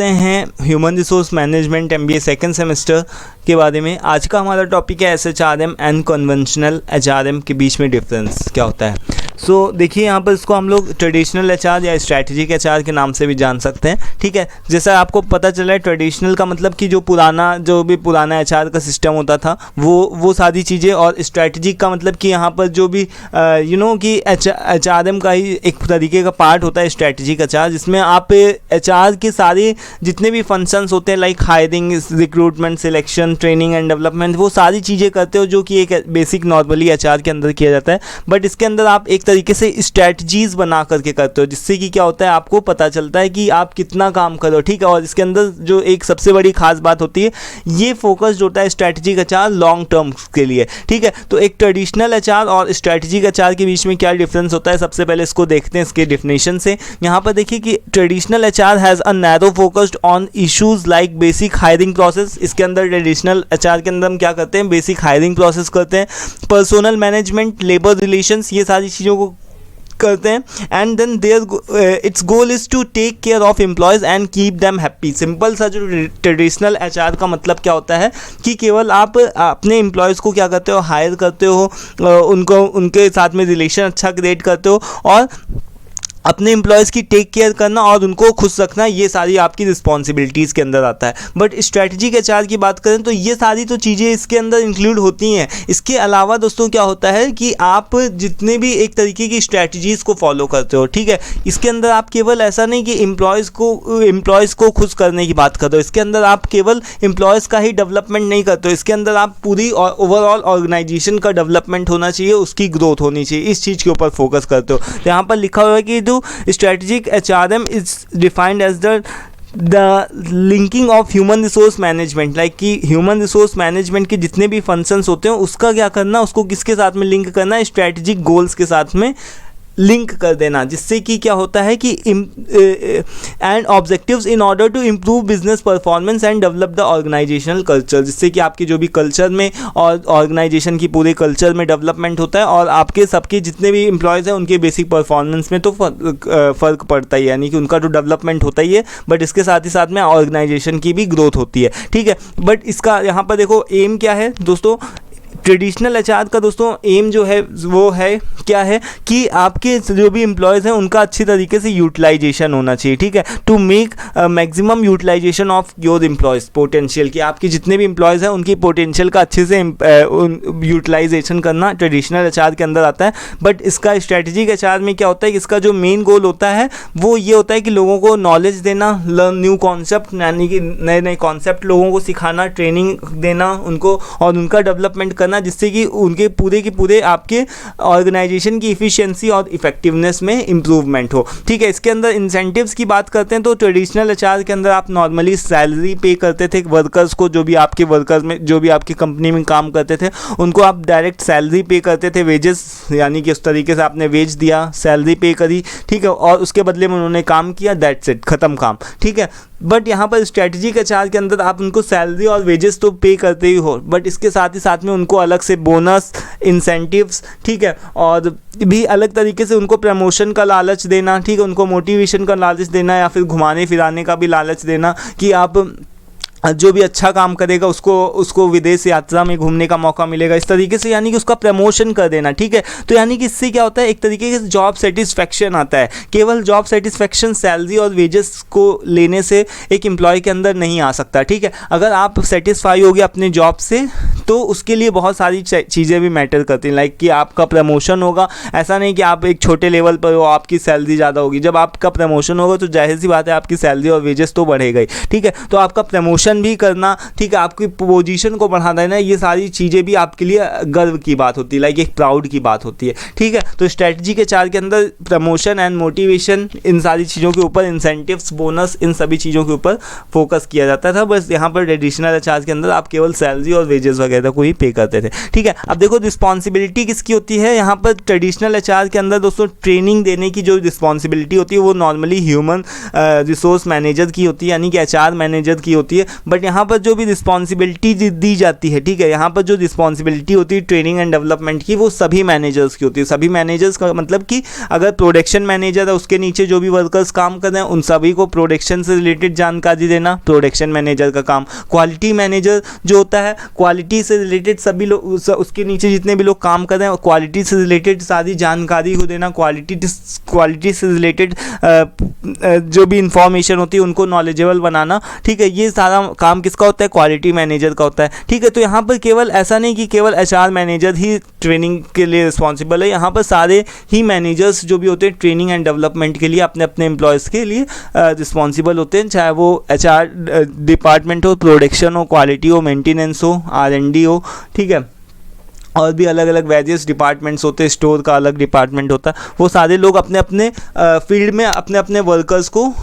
हैं human resource management MBA second semester के बारे में। आज का हमारा टॉपिक है SHRM एंड कन्वेंशनल HRM के बीच में डिफरेंस क्या होता है। देखिए यहाँ पर इसको हम लोग ट्रेडिशनल HR या स्ट्रैटेजिक HR के नाम से भी जान सकते हैं। ठीक है, जैसा आपको पता चला है ट्रेडिशनल का मतलब कि जो भी पुराना HR का सिस्टम होता था वो सारी चीज़ें, और स्ट्रैटेजिक का मतलब कि यहाँ पर जो भी कि HRM का ही एक तरीके का पार्ट होता है स्ट्रैटेजिक HR, जिसमें आप HR के सारे जितने भी फंक्शंस होते हैं like hiring, recruitment, selection, training and development, वो सारी चीज़ें करते हो जो कि एक बेसिक नॉर्मली HR के अंदर किया जाता है। बट इसके अंदर आप एक तरीके से स्ट्रैटेजीज बना करके करते हो, जिससे कि क्या होता है आपको पता चलता है कि आप कितना काम करो। ठीक है, और इसके अंदर जो एक सबसे बड़ी खास बात होती है, ये फोकस्ड होता है स्ट्रैटेजिक HR लॉन्ग टर्म के लिए। ठीक है, तो एक ट्रेडिशनल HR और स्ट्रैटेजिक HR के बीच में क्या डिफरेंस होता है, सबसे पहले इसको देखते हैं इसके डिफिनेशन से। यहाँ पर देखिए कि traditional HR has a narrow focused on issues like basic hiring process. इसके अंदर ट्रेडिशनल HR के अंदर हम क्या करते हैं, बेसिक हायरिंग प्रोसेस करते हैं, पर्सनल मैनेजमेंट, लेबर रिलेशंस, ये सारी चीज़ों को करते हैं। And then their its goal is to take care of employees and keep them happy. Simple सा जो ट्रेडिशनल HR का मतलब क्या होता है कि केवल आप अपने एम्प्लॉयज़ को क्या करते हो, हायर करते हो, उनके साथ में रिलेशन अच्छा क्रिएट करते हो, और अपने एम्प्लॉयज़ की टेक केयर करना और उनको खुश रखना, ये सारी आपकी रिस्पॉन्सिबिलिटीज़ के अंदर आता है। बट स्ट्रैटेजिक HR की बात करें तो ये सारी तो चीज़ें इसके अंदर इंक्लूड होती हैं। इसके अलावा दोस्तों क्या होता है कि आप जितने भी एक तरीके की स्ट्रैटेजीज़ को फॉलो करते हो, ठीक है, इसके अंदर आप केवल ऐसा नहीं कि एम्प्लॉयज़ को खुश करने की बात करते हो, इसके अंदर आप केवल एम्प्लॉयज़ का ही डेवलपमेंट नहीं करते हो, इसके अंदर आप पूरी ओवरऑल ऑर्गेनाइजेशन का डेवलपमेंट होना चाहिए, उसकी ग्रोथ होनी चाहिए, इस चीज़ के ऊपर फोकस करते हो। तो यहाँ पर लिखा हुआ है कि strategic HRM is defined as the linking of human resource management, like कि ह्यूमन रिसोर्स मैनेजमेंट के जितने भी फंक्शंस होते हैं उसका क्या करना, उसको किसके साथ में लिंक करना है, स्ट्रैटेजिक गोल्स के साथ में लिंक कर देना, जिससे कि क्या होता है कि and objectives in order to improve business performance and develop the organisational culture, जिससे कि आपके जो भी कल्चर में और ऑर्गेनाइजेशन की पूरे कल्चर में डेवलपमेंट होता है, और आपके सबके जितने भी एम्प्लॉयज़ हैं उनके बेसिक परफॉर्मेंस में तो फ़र्क पड़ता ही है, यानी कि उनका तो डेवलपमेंट होता ही है, बट इसके साथ ही साथ में ऑर्गेनाइजेशन की भी ग्रोथ होती है। ठीक है, बट इसका यहाँ पर देखो एम क्या है दोस्तों, ट्रेडिशनल HR का दोस्तों एम जो है वो है क्या है कि आपके जो भी एम्प्लॉयज़ हैं उनका अच्छी तरीके से यूटिलाइजेशन होना चाहिए। ठीक है, to make maximum utilisation of your employees potential, कि आपके जितने भी एम्प्लॉयज़ हैं उनकी पोटेंशियल का अच्छे से यूटिलाइजेशन करना ट्रेडिशनल HR के अंदर आता है। बट इसका स्ट्रैटेजिक HR में क्या होता है कि इसका जो मेन गोल होता है वो ये होता है कि लोगों को नॉलेज देना, लर्न न्यू कॉन्सेप्ट, यानी कि नए नए कॉन्सेप्ट लोगों को सिखाना, ट्रेनिंग देना उनको, और उनका डेवलपमेंट करना, जिससे कि उनके पूरे के पूरे आपके ऑर्गेनाइजेशन की इफिशिएंसी और इफेक्टिवनेस में इंप्रूवमेंट हो। ठीक है, इसके अंदर इंसेंटिव्स की बात करते हैं तो ट्रेडिशनल HR के अंदर आप नॉर्मली सैलरी पे करते थे वर्कर्स को, जो भी आपके वर्कर्स में जो भी आपकी कंपनी में काम करते थे उनको आप डायरेक्ट सैलरी पे करते थे, वेजेस, यानी कि उस तरीके से आपने वेज दिया, सैलरी पे करी, ठीक है, और उसके बदले में उन्होंने काम किया, दैट्स इट, ख़त्म काम। ठीक है, बट यहाँ पर स्ट्रैटेजिक HR के अंदर आप उनको सैलरी और वेजेस तो पे करते ही हो, बट इसके साथ ही साथ में उनको अलग से बोनस, इंसेंटिव्स, ठीक है, और भी अलग तरीके से उनको प्रमोशन का लालच देना, ठीक है, उनको मोटिवेशन का लालच देना, या फिर घुमाने फिराने का भी लालच देना कि आप जो भी अच्छा काम करेगा उसको विदेश यात्रा में घूमने का मौका मिलेगा, इस तरीके से, यानी कि उसका प्रमोशन कर देना। ठीक है, तो यानी कि इससे क्या होता है, एक तरीके से जॉब सेटिस्फेक्शन आता है। केवल जॉब सेटिस्फेक्शन सैलरी और वेजेस को लेने से एक एम्प्लॉय के अंदर नहीं आ सकता। ठीक है, अगर आप सेटिस्फाई हो गए अपने जॉब से तो उसके लिए बहुत सारी चीज़ें भी मैटर करती हैं, लाइक कि आपका प्रमोशन होगा। ऐसा नहीं कि आप एक छोटे लेवल पर हो, आपकी सैलरी ज़्यादा होगी, जब आपका प्रमोशन होगा तो जाहिर सी बात है आपकी सैलरी और वेजेस तो बढ़ेगा ही। ठीक है, तो आपका प्रमोशन भी करना, ठीक है, आपकी पोजीशन को बढ़ा देना, ये सारी चीज़ें भी आपके लिए गर्व की बात होती है, लाइक एक प्राउड की बात होती है। ठीक है, तो स्ट्रैटेजी के HR के अंदर प्रमोशन एंड मोटिवेशन, इन सारी चीज़ों के ऊपर, इंसेंटिव्स, बोनस, इन सभी चीज़ों के ऊपर फोकस किया जाता था। बस यहाँ पर ट्रेडिशनल HR के अंदर आप केवल सैलरी और वेजेस वगैरह वगैरह को ही पे करते थे। ठीक है, अब देखो रिस्पॉन्सिबिलिटी किसकी होती है यहाँ पर ट्रेडिशनल एचआर के अंदर दोस्तों, ट्रेनिंग देने की जो रिस्पॉन्सिबिलिटी होती है वो नॉर्मली ह्यूमन रिसोर्स मैनेजर की होती है, यानी कि एचआर मैनेजर की होती है। बट यहाँ पर जो भी रिस्पॉन्सिबिलिटी दी जाती है, ठीक है, यहाँ पर जो रिस्पॉन्सिबिलिटी होती है ट्रेनिंग एंड डेवलपमेंट की, वो सभी मैनेजर्स की होती है। सभी मैनेजर्स का मतलब कि अगर प्रोडक्शन मैनेजर है, उसके नीचे जो भी वर्कर्स काम कर रहे हैं उन सभी को प्रोडक्शन से रिलेटेड जानकारी देना प्रोडक्शन मैनेजर का काम। क्वालिटी मैनेजर जो होता है, क्वालिटी से रिलेटेड सभी लोग, उसके नीचे जितने भी लोग काम कर रहे हैं क्वालिटी से रिलेटेड सारी जानकारी को देना, क्वालिटी से रिलेटेड जो भी इंफॉर्मेशन होती है उनको नॉलेजेबल बनाना। ठीक है, ये सारा काम किसका होता है? क्वालिटी मैनेजर का होता है। ठीक है, तो यहाँ पर केवल ऐसा नहीं कि केवल एचआर मैनेजर ही ट्रेनिंग के लिए रिस्पॉन्सिबल है, यहाँ पर सारे ही मैनेजर्स जो भी होते हैं ट्रेनिंग एंड डेवलपमेंट के लिए अपने अपने एम्प्लॉयज़ के लिए रिस्पॉन्सिबल होते हैं, चाहे वो एचआर डिपार्टमेंट हो, प्रोडक्शन हो, क्वालिटी हो, मेंटेनेंस हो, R&D हो। ठीक है, और भी अलग अलग वेरियस डिपार्टमेंट्स होते हैं, स्टोर का अलग डिपार्टमेंट होता है, वो सारे लोग अपने अपने फील्ड में अपने अपने वर्कर्स को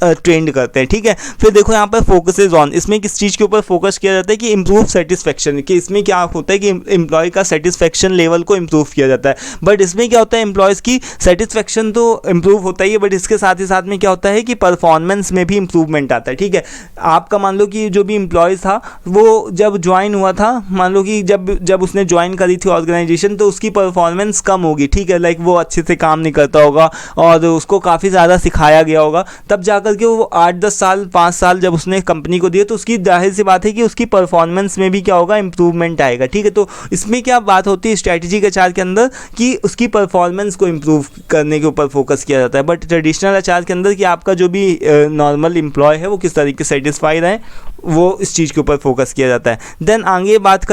ट्रेंड करते हैं। ठीक है, फिर देखो यहाँ पर फोकसेज ऑन, इसमें किस चीज़ के ऊपर फोकस किया जाता है कि इम्प्रूव सेटिस्फेक्शन, कि इसमें क्या होता है कि एम्प्लॉय का सेटिस्फेक्शन लेवल को इम्प्रूव किया जाता है। बट इसमें क्या होता है, एम्प्लॉयज़ की सेटिस्फेक्शन तो इम्प्रूव होता ही है, बट इसके साथ ही साथ में क्या होता है कि परफॉर्मेंस में भी इम्प्रूवमेंट आता है। ठीक है, आपका मान लो कि जो भी एम्प्लॉयज़ था वो जब ज्वाइन हुआ था, मान लो कि जब उसने ज्वाइन करी थी ऑर्गेनाइजेशन, तो उसकी परफॉर्मेंस कम होगी। ठीक है, लाइक वो अच्छे से काम नहीं करता होगा और उसको काफ़ी ज़्यादा सिखाया गया होगा, तब जाकर के वो 8-10 साल 5 साल जब उसने कंपनी को दिए तो उसकी जाहिर सी बात है कि उसकी परफॉर्मेंस में भी क्या होगा, इंप्रूवमेंट आएगा। ठीक है, तो इसमें क्या बात होती है स्ट्रैटेजिक एचआर के अंदर कि उसकी परफॉर्मेंस को इम्प्रूव करने के ऊपर फोकस किया जाता है। बट ट्रेडिशनल एचआर के अंदर कि आपका जो भी नॉर्मल एम्प्लॉय है वो किस तरीके से सेटिस्फाई रहे, वो इस चीज़ के ऊपर फोकस किया जाता है। देन आगे बात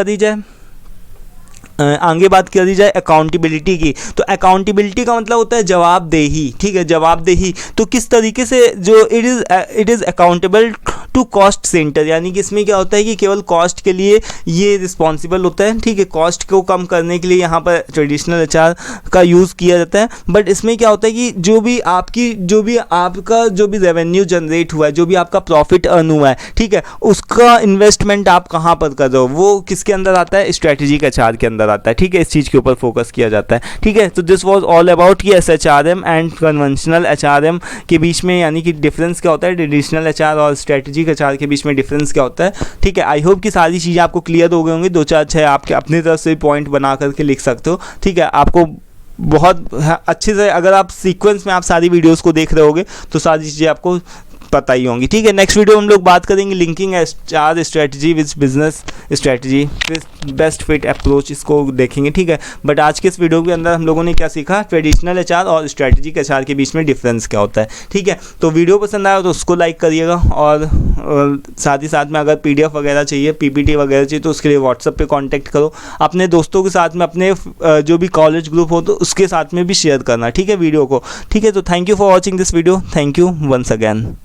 करी जाए अकाउंटेबिलिटी की, तो अकाउंटेबिलिटी का मतलब होता है जवाबदेही। ठीक है, जवाबदेही तो किस तरीके से जो it is accountable to cost centre, यानी कि इसमें क्या होता है कि केवल कॉस्ट के लिए ये रिस्पॉन्सिबल होता है। ठीक है, कॉस्ट को कम करने के लिए यहाँ पर ट्रेडिशनल एचआर का यूज़ किया जाता है। बट इसमें क्या होता है कि जो भी आपका जो भी रेवेन्यू जनरेट हुआ है, जो भी आपका प्रॉफिट अर्न हुआ है, ठीक है, उसका इन्वेस्टमेंट आप कहाँ पर कर रहे हो, वो किसके अंदर आता है? स्ट्रैटेजिक एचआर के अंदर आता है। ठीक है, इस चीज़ के ऊपर फोकस किया जाता है। ठीक है, तो दिस वाज ऑल अबाउट कि SHRM एंड कन्वेंशनल HRM के बीच में, यानी कि डिफरेंस क्या होता है, ट्रेडिशनल एचआर और स्ट्रैटेजिक एचआर के बीच में डिफरेंस क्या होता है। ठीक है, आई होप कि सारी चीज़ें आपको क्लियर हो गई होंगी। 2-4-6 आपके अपनी तरफ से पॉइंट बना करके लिख सकते हो। ठीक है, आपको बहुत अच्छे से अगर आप सीक्वेंस में आप सारी वीडियोज़ को देख रहे होगे तो सारी चीज़ें आपको पता ही होंगी। ठीक है, नेक्स्ट वीडियो हम लोग बात करेंगे linking HR strategy with business strategy with best fit approach, इसको देखेंगे। ठीक है, बट आज के इस वीडियो के अंदर हम लोगों ने क्या सीखा, ट्रेडिशनल एचआर और स्ट्रैटेजिक एचआर के बीच में डिफरेंस क्या होता है। ठीक है, तो वीडियो पसंद आया तो उसको लाइक करिएगा, और साथ ही साथ में अगर PDF वगैरह चाहिए, PPT वगैरह चाहिए तो उसके लिए व्हाट्सएप पे कांटेक्ट करो। अपने दोस्तों के साथ में, अपने जो भी कॉलेज ग्रुप हो तो उसके साथ में भी शेयर करना। ठीक है, वीडियो को। ठीक है, तो thank you for watching this video. Thank you once again.